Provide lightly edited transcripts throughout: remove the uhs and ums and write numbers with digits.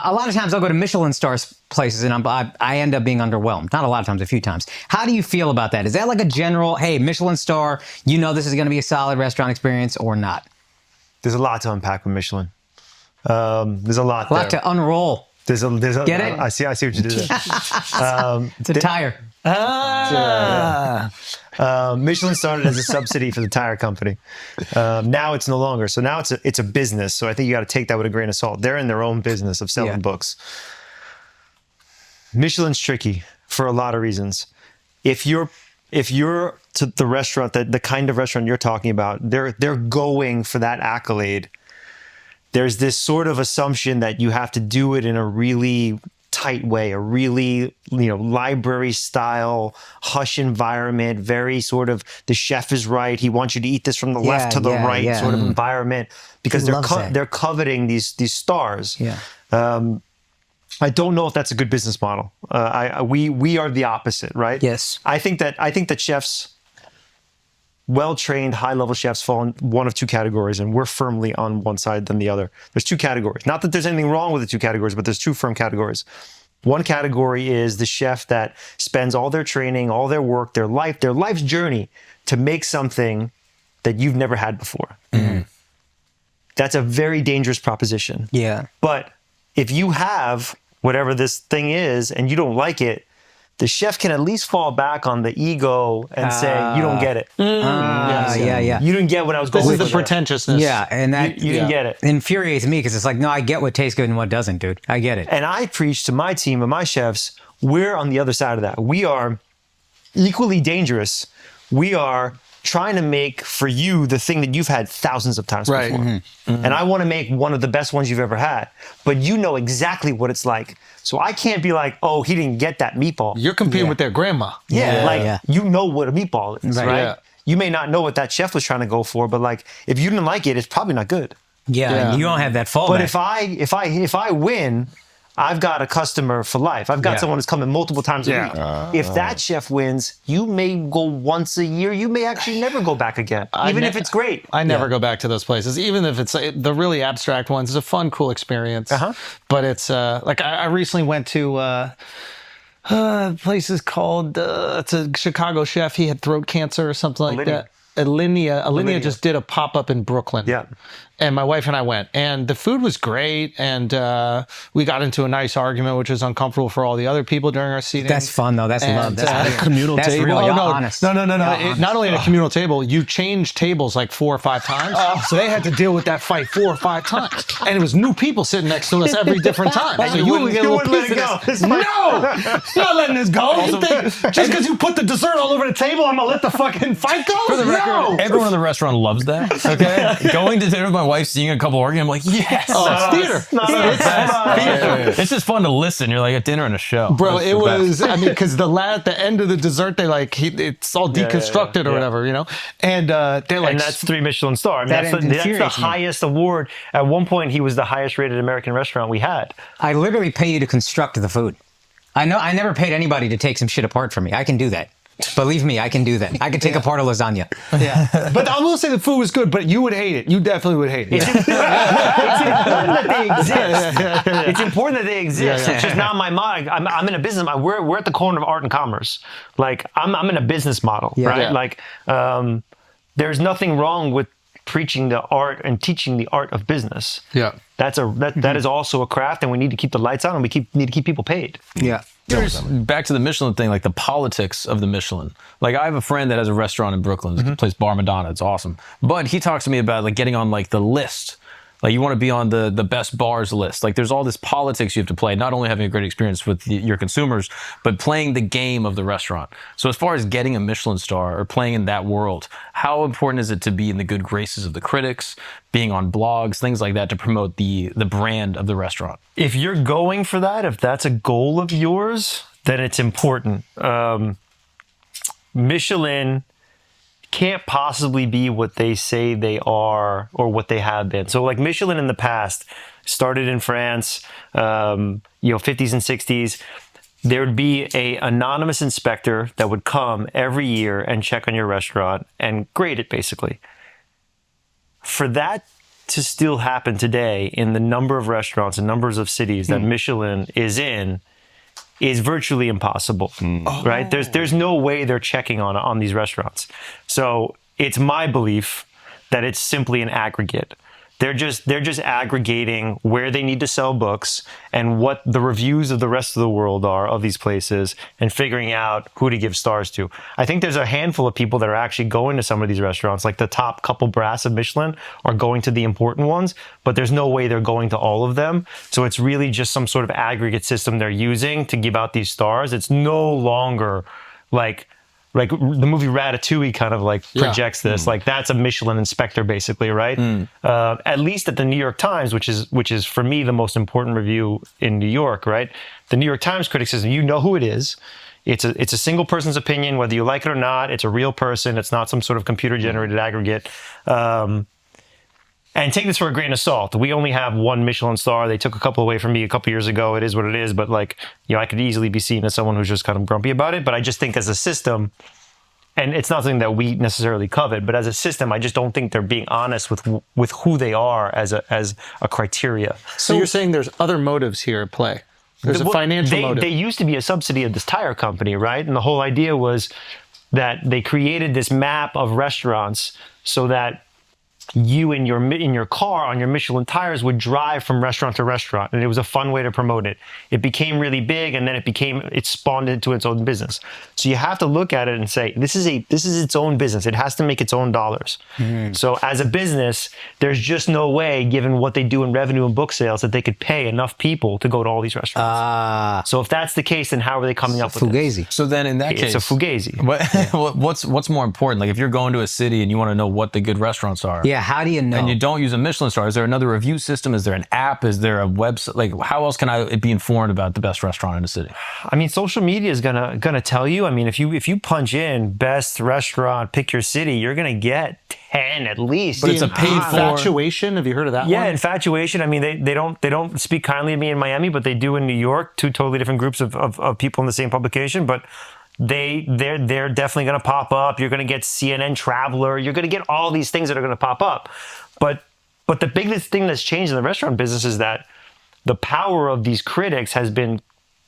A lot of times I'll go to Michelin star places and I end up being underwhelmed. Not a lot of times, a few times. How do you feel about that? Is that like a general, hey, Michelin star, you know this is going to be a solid restaurant experience or not? There's a lot to unpack with Michelin. There's a lot there. To unroll. There's a Get it? I see what you did there. It's a tire. Michelin started as a subsidy for the tire company. Now it's no longer. So now it's a business. So I think you got to take that with a grain of salt. They're in their own business of selling books. Michelin's tricky for a lot of reasons. If you're to the restaurant, the kind of restaurant you're talking about, they're going for that accolade. There's this sort of assumption that you have to do it in a really tight way, a really, library style, hush environment, very sort of the chef is right. He wants you to eat this from the left to the right sort of environment because they're coveting these stars. Yeah. I don't know if that's a good business model. We are the opposite, right? Yes. I think that chefs, well-trained, high-level chefs fall in one of two categories, and we're firmly on one side than the other. There's two categories. Not that there's anything wrong with the two categories, but there's two firm categories. One category is the chef that spends all their training, all their work, their life's journey to make something that you've never had before. Mm-hmm. That's a very dangerous proposition. Yeah. But if you have whatever this thing is and you don't like it, the chef can at least fall back on the ego and say, you don't get it. You didn't get what I was going for. This is the pretentiousness. Yeah, and that you didn't get it. Infuriates me because it's like, no, I get what tastes good and what doesn't, dude. I get it. And I preach to my team and my chefs, we're on the other side of that. We are equally dangerous. We are trying to make for you the thing that you've had thousands of times before. Mm-hmm. Mm-hmm. And I want to make one of the best ones you've ever had. But you know exactly what it's like. So I can't be like, oh, he didn't get that meatball. You're competing with their grandma. You know what a meatball is, right? Yeah. You may not know what that chef was trying to go for, but like if you didn't like it, it's probably not good. Yeah. And you don't have that fallback. But if I win, I've got a customer for life. I've got someone who's coming multiple times a week. If that chef wins, you may go once a year. You may actually never go back again, even if it's great. I never go back to those places, even if it's the really abstract ones. It's a fun, cool experience. But it's like I recently went to places called, it's a Chicago chef. He had throat cancer or something like that. Alinea just did a pop-up in Brooklyn. Yeah. And my wife and I went, and the food was great, and we got into a nice argument, which was uncomfortable for all the other people during our seating. That's fun, though. That's love. That's a communal that's table. Real. Oh, Y'all no, honest. no. Not only at a communal table, you change tables like 4 or 5 times. So they had to deal with that fight 4 or 5 times. And it was new people sitting next to us every different time. So you would get a little piece of this. No! Not letting this go. You think just because you put the dessert all over the table, I'm going to let the fucking fight go? For the record, everyone in the restaurant loves that. Okay? Going to dinner with my wife, seeing a couple arguing, I'm like, yes! Oh, it's theater. It's just fun to listen. You're like at dinner and a show. Bro, it was, I mean, because at the end of the dessert, they like, it's all deconstructed or whatever, you know? And they're like... And that's 3 Michelin star. I mean, that's the highest award. At one point, he was the highest rated American restaurant we had. I literally pay you to construct the food. I know I never paid anybody to take some shit apart from me. I can do that. Believe me, I can do that. I can take apart a lasagna. Yeah. But I will say the food was good, but you would hate it. You definitely would hate it. It's important that they exist. It's important that they exist. It's just not my model. I'm in a business. We're at the corner of art and commerce. Like, I'm in a business model, right? Yeah. Like, there's nothing wrong with preaching the art and teaching the art of business. Yeah. That is also a craft, and we need to keep the lights on, and we need to keep people paid. Yeah. Back to the Michelin thing, like the politics of the Michelin. Like I have a friend that has a restaurant in Brooklyn, mm place Bar Madonna. It's awesome. But he talks to me about like getting on like the list. Like you want to be on the best bars list. Like there's all this politics you have to play, not only having a great experience with your consumers, but playing the game of the restaurant. So as far as getting a Michelin star or playing in that world, how important is it to be in the good graces of the critics, being on blogs, things like that to promote the brand of the restaurant? If you're going for that, if that's a goal of yours, then it's important. Michelin can't possibly be what they say they are or what they have been. So like Michelin in the past started in France, 50s and 60s. There'd be a anonymous inspector that would come every year and check on your restaurant and grade it basically. For that to still happen today in the number of restaurants and numbers of cities that Michelin is in is virtually impossible, right? There's no way they're checking on these restaurants. So it's my belief that it's simply an aggregate. They're just aggregating where they need to sell books and what the reviews of the rest of the world are of these places and figuring out who to give stars to. I think there's a handful of people that are actually going to some of these restaurants, like the top couple brass of Michelin are going to the important ones, but there's no way they're going to all of them. So it's really just some sort of aggregate system they're using to give out these stars. It's no longer like the movie Ratatouille kind of like projects this. Like that's a Michelin inspector basically, right? At least at the New York Times, which is for me the most important review in New York, right? The New York Times critic says, you know who it is. It's a single person's opinion, whether you like it or not. It's a real person. It's not some sort of computer generated aggregate. And take this for a grain of salt. We only have one Michelin star. They took a couple away from me a couple years ago. It is what it is. But like, I could easily be seen as someone who's just kind of grumpy about it. But I just think as a system, and it's not something that we necessarily covet, but as a system, I just don't think they're being honest with who they are as a criteria. So you're saying there's other motives here at play. There's a financial motive. They used to be a subsidy of this tire company, right? And the whole idea was that they created this map of restaurants so that you in your car on your Michelin tires would drive from restaurant to restaurant, and it was a fun way to promote it. It became really big, and then it spawned into its own business. So you have to look at it and say, this is its own business. It has to make its own dollars. So as a business, there's just no way, given what they do in revenue and book sales, that they could pay enough people to go to all these restaurants. So if that's the case, then how are they coming up with Fugazi. this? So then in that case, it's a fugazi. What's more important? Like if you're going to a city and you want to know what the good restaurants are. Yeah, how do you know? And you don't use a Michelin star. Is there another review system? Is there an app? Is there a website? Like, how else can I be informed about the best restaurant in the city? I mean, social media is gonna tell you. I mean, if you punch in best restaurant, pick your city, you're gonna get 10 at least. But it's a paid for. Infatuation. Have you heard of that one? Yeah, Infatuation. I mean, they don't speak kindly of me in Miami, but they do in New York. Two totally different groups of people in the same publication, but they're definitely going to pop up. You're going to get CNN Traveler. You're going to get all these things that are going to pop up. But the biggest thing that's changed in the restaurant business is that the power of these critics has been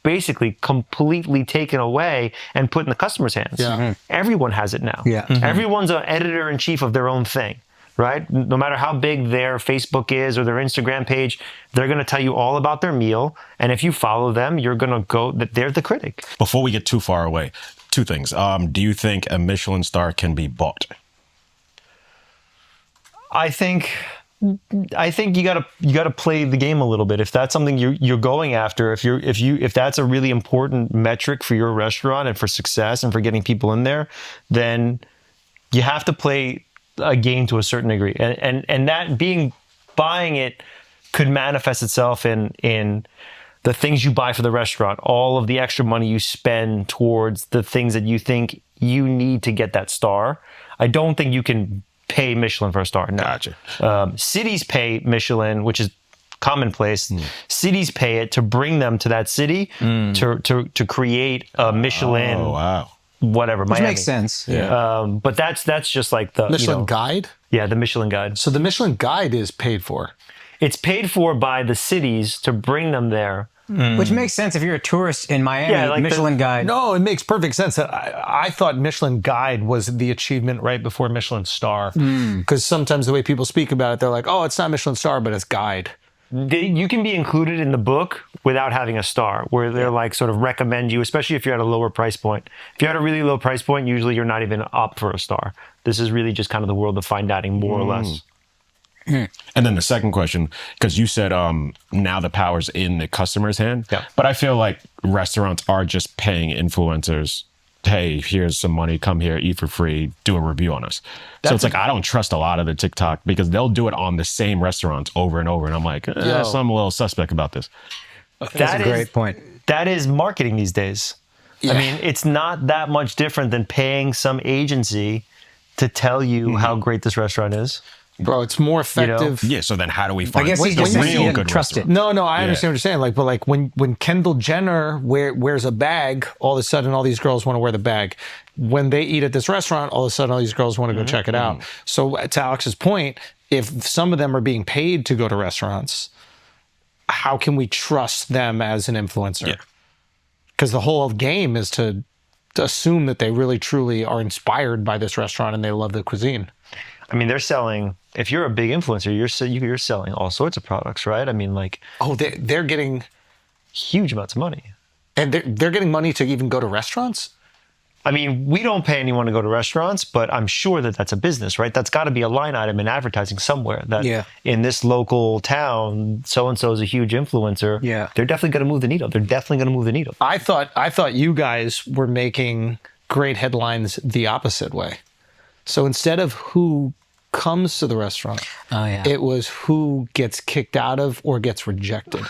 basically completely taken away and put in the customer's hands. Yeah. Everyone has it now. Yeah. Everyone's an editor-in-chief of their own thing, right? No matter how big their Facebook is or their Instagram page, they're going to tell you all about their meal. And if you follow them, you're going to go that they're the critic. Before we get too far away, two things. Do you think a Michelin star can be bought? I think you gotta play the game a little bit. If that's something you're going after, if that's a really important metric for your restaurant and for success and for getting people in there, then you have to play a game to a certain degree. And that buying it could manifest itself in the things you buy for the restaurant, all of the extra money you spend towards the things that you think you need to get that star. I don't think you can pay Michelin for a star. No. Gotcha. Cities pay Michelin, which is commonplace. Cities pay it to bring them to that city to create a Michelin. Oh, wow. Whatever, Which Miami. makes sense. Yeah. But that's just like the Michelin Guide? Yeah, the Michelin Guide. So the Michelin Guide is paid for. It's paid for by the cities to bring them there. Which makes sense if you're a tourist in Miami. Yeah, like Michelin Guide. No, it makes perfect sense. I thought Michelin Guide was the achievement right before Michelin Star. Because sometimes the way people speak about it, they're like, oh, it's not Michelin Star, but it's Guide. You can be included in the book without having a star, where they're like sort of recommend you, especially if you're at a lower price point. If you're at a really low price point, usually you're not even up for a star. This is really just kind of the world of fine dining, more or less. And then the second question, because you said now the power's in the customer's hand. Yeah. But I feel like restaurants are just paying influencers, hey, here's some money, come here, eat for free, do a review on us. So it's like, I don't trust a lot of the TikTok because they'll do it on the same restaurants over and over. And I'm like, so I'm a little suspect about this. That's a great point. That is marketing these days. Yeah. I mean, it's not that much different than paying some agency to tell you how great this restaurant is. Bro, it's more effective. Yeah, so then how do we find guess he the just said he real didn't good trust it. restaurant? No, I understand what you're saying. Like, but like when Kendall Jenner wears a bag, all of a sudden all these girls want to wear the bag. When they eat at this restaurant, all of a sudden all these girls want to go check it out. So to Alex's point, if some of them are being paid to go to restaurants, how can we trust them as an influencer? Because the whole game is to assume that they really truly are inspired by this restaurant and they love the cuisine. I mean, they're selling. If you're a big influencer, you're selling all sorts of products, right? I mean, like, Oh, they're getting, huge amounts of money. and they're getting money to even go to restaurants. I mean, we don't pay anyone to go to restaurants, but I'm sure that that's a business, right? That's got to be a line item in advertising somewhere. That in this local town, so and so is a huge influencer. Yeah. They're definitely going to move the needle. They're definitely going to move the needle. I thought you guys were making great headlines the opposite way. So instead of who comes to the restaurant, it was who gets kicked out of or gets rejected.